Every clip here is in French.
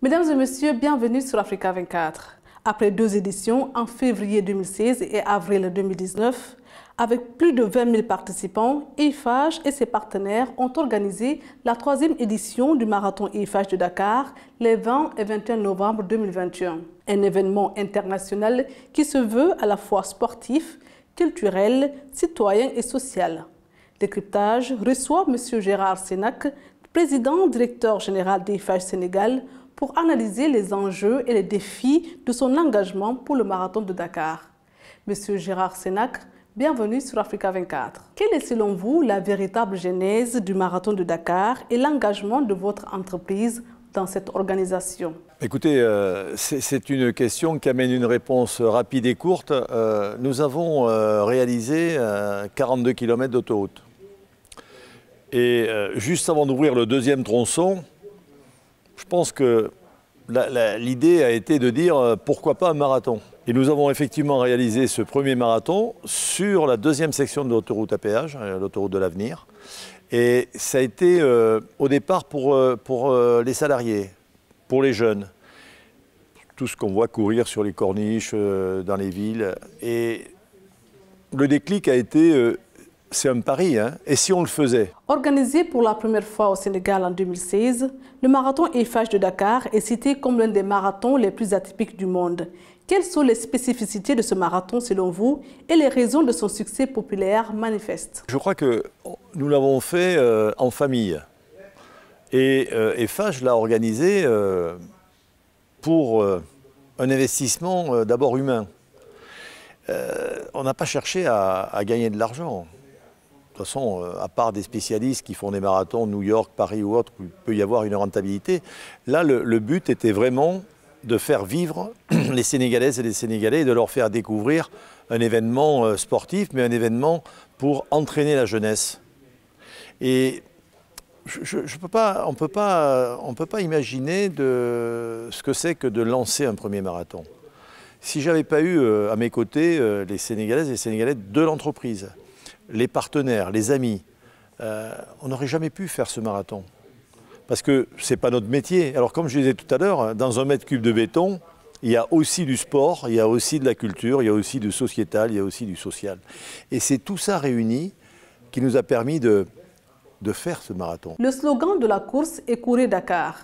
Mesdames et messieurs, bienvenue sur Africa 24. Après 2 éditions en février 2016 et avril 2019, avec plus de 20 000 participants, EIFAGE et ses partenaires ont organisé la 3e édition du marathon EIFAGE de Dakar les 20 et 21 novembre 2021. Un événement international qui se veut à la fois sportif, culturel, citoyen et social. Décryptage reçoit M. Gérard Senac, président directeur général d'EIFAGE Sénégal, pour analyser les enjeux et les défis de son engagement pour le marathon de Dakar. Monsieur Gérard Senac, bienvenue sur Africa 24. Quelle est selon vous la véritable genèse du marathon de Dakar et l'engagement de votre entreprise dans cette organisation? Écoutez, c'est une question qui amène une réponse rapide et courte. Nous avons réalisé 42 km d'autoroute. Et juste avant d'ouvrir le 2e tronçon, je pense que l'idée a été de dire pourquoi pas un marathon. Et nous avons effectivement réalisé ce premier marathon sur la 2e section de l'autoroute à péage, l'autoroute de l'avenir. Et ça a été au départ pour les salariés, pour les jeunes. Tout ce qu'on voit courir sur les corniches, dans les villes. Et le déclic a été... c'est un pari, hein? Et si on le faisait? Organisé pour la première fois au Sénégal en 2016, le marathon EIFAGE de Dakar est cité comme l'un des marathons les plus atypiques du monde. Quelles sont les spécificités de ce marathon selon vous et les raisons de son succès populaire manifeste? Je crois que nous l'avons fait en famille. Et EIFAGE l'a organisé pour un investissement d'abord humain. On n'a pas cherché à gagner de l'argent. De toute façon, à part des spécialistes qui font des marathons, New York, Paris ou autres, où il peut y avoir une rentabilité, là, le but était vraiment de faire vivre les Sénégalaises et les Sénégalais et de leur faire découvrir un événement sportif, mais un événement pour entraîner la jeunesse. Et on ne peut pas imaginer ce que c'est que de lancer un premier marathon. Si je n'avais pas eu à mes côtés les Sénégalaises et les Sénégalais de l'entreprise, les partenaires, les amis, on n'aurait jamais pu faire ce marathon. Parce que ce n'est pas notre métier. Alors comme je disais tout à l'heure, dans 1 mètre cube de béton, il y a aussi du sport, il y a aussi de la culture, il y a aussi du sociétal, il y a aussi du social. Et c'est tout ça réuni qui nous a permis de faire ce marathon. Le slogan de la course est « Courez Dakar ».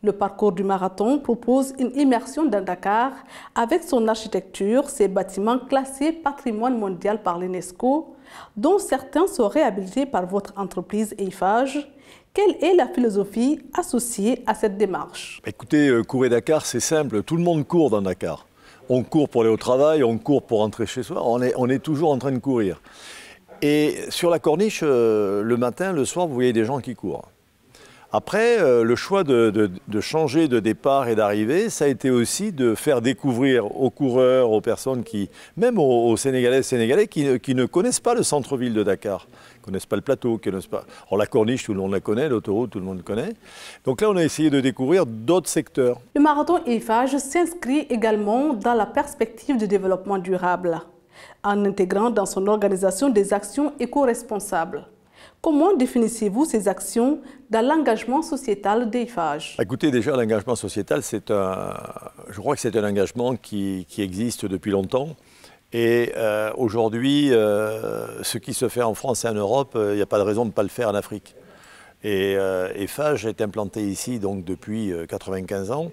Le parcours du marathon propose une immersion dans Dakar avec son architecture, ses bâtiments classés patrimoine mondial par l'UNESCO, dont certains sont réhabilités par votre entreprise EIFAGE. Quelle est la philosophie associée à cette démarche? Écoutez, Courez Dakar, c'est simple, tout le monde court dans Dakar. On court pour aller au travail, on court pour rentrer chez soi, on est toujours en train de courir. Et sur la corniche, le matin, le soir, vous voyez des gens qui courent. Après, le choix de changer de départ et d'arrivée, ça a été aussi de faire découvrir aux coureurs, aux personnes qui, même aux Sénégalais et Sénégalais, qui ne connaissent pas le centre-ville de Dakar, qui ne connaissent pas le plateau, qui ne connaissent pas... Alors la corniche, tout le monde la connaît, l'autoroute, tout le monde la connaît. Donc là, on a essayé de découvrir d'autres secteurs. Le marathon EIFAGE s'inscrit également dans la perspective de développement durable, en intégrant dans son organisation des actions éco-responsables. Comment définissez-vous ces actions dans l'engagement sociétal d'EIFAGE? Écoutez, déjà, l'engagement sociétal, je crois que c'est un engagement qui existe depuis longtemps. Et aujourd'hui, ce qui se fait en France et en Europe, il n'y a pas de raison de ne pas le faire en Afrique. Et EIFAGE est implanté ici donc, depuis 95 ans.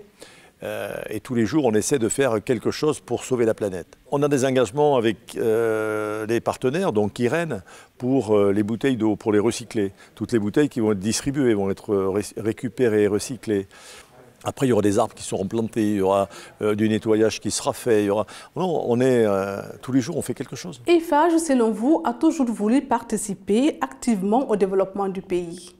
Et tous les jours, on essaie de faire quelque chose pour sauver la planète. On a des engagements avec les partenaires, donc Irène, pour les bouteilles d'eau, pour les recycler. Toutes les bouteilles qui vont être distribuées vont être récupérées, recyclées. Après, il y aura des arbres qui seront plantés, il y aura du nettoyage qui sera fait. Il y aura... Non, tous les jours, on fait quelque chose. EIFAGE, selon vous, a toujours voulu participer activement au développement du pays.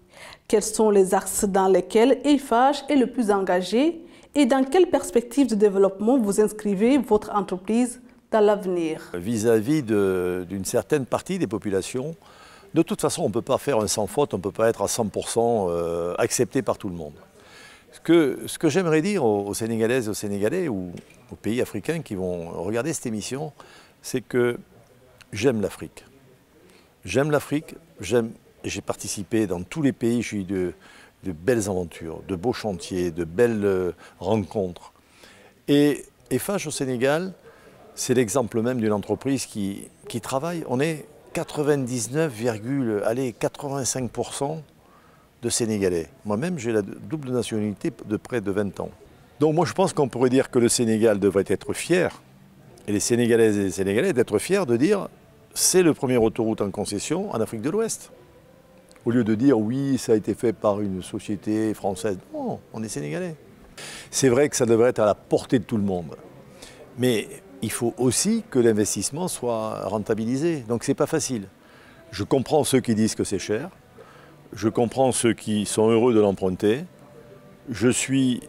Quels sont les axes dans lesquels EIFAGE est le plus engagé? Et dans quelle perspective de développement vous inscrivez votre entreprise dans l'avenir? Vis-à-vis d'une certaine partie des populations, de toute façon, on ne peut pas faire un sans faute, on ne peut pas être à 100% accepté par tout le monde. Ce que j'aimerais dire aux Sénégalaises et aux Sénégalais ou aux pays africains qui vont regarder cette émission, c'est que j'aime l'Afrique. J'aime l'Afrique, j'ai participé dans tous les pays, je suis de belles aventures, de beaux chantiers, de belles rencontres. Et Eiffage au Sénégal, c'est l'exemple même d'une entreprise qui travaille. On est 99,85% de Sénégalais. Moi-même, j'ai la double nationalité de près de 20 ans. Donc moi, je pense qu'on pourrait dire que le Sénégal devrait être fier, et les Sénégalaises et les Sénégalais d'être fiers de dire c'est le premier autoroute en concession en Afrique de l'Ouest. Au lieu de dire oui, ça a été fait par une société française. Non, on est Sénégalais. C'est vrai que ça devrait être à la portée de tout le monde. Mais il faut aussi que l'investissement soit rentabilisé. Donc c'est pas facile. Je comprends ceux qui disent que c'est cher. Je comprends ceux qui sont heureux de l'emprunter. Je suis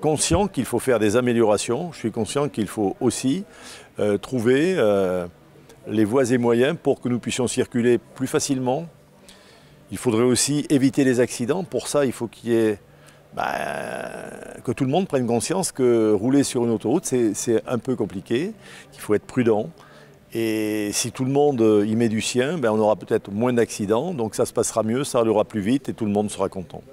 conscient qu'il faut faire des améliorations. Je suis conscient qu'il faut aussi trouver les voies et moyens pour que nous puissions circuler plus facilement. Il faudrait aussi éviter les accidents. Pour ça, il faut qu'il y ait que tout le monde prenne conscience que rouler sur une autoroute, c'est un peu compliqué, qu'il faut être prudent. Et si tout le monde y met du sien, on aura peut-être moins d'accidents, donc ça se passera mieux, ça allera plus vite et tout le monde sera content.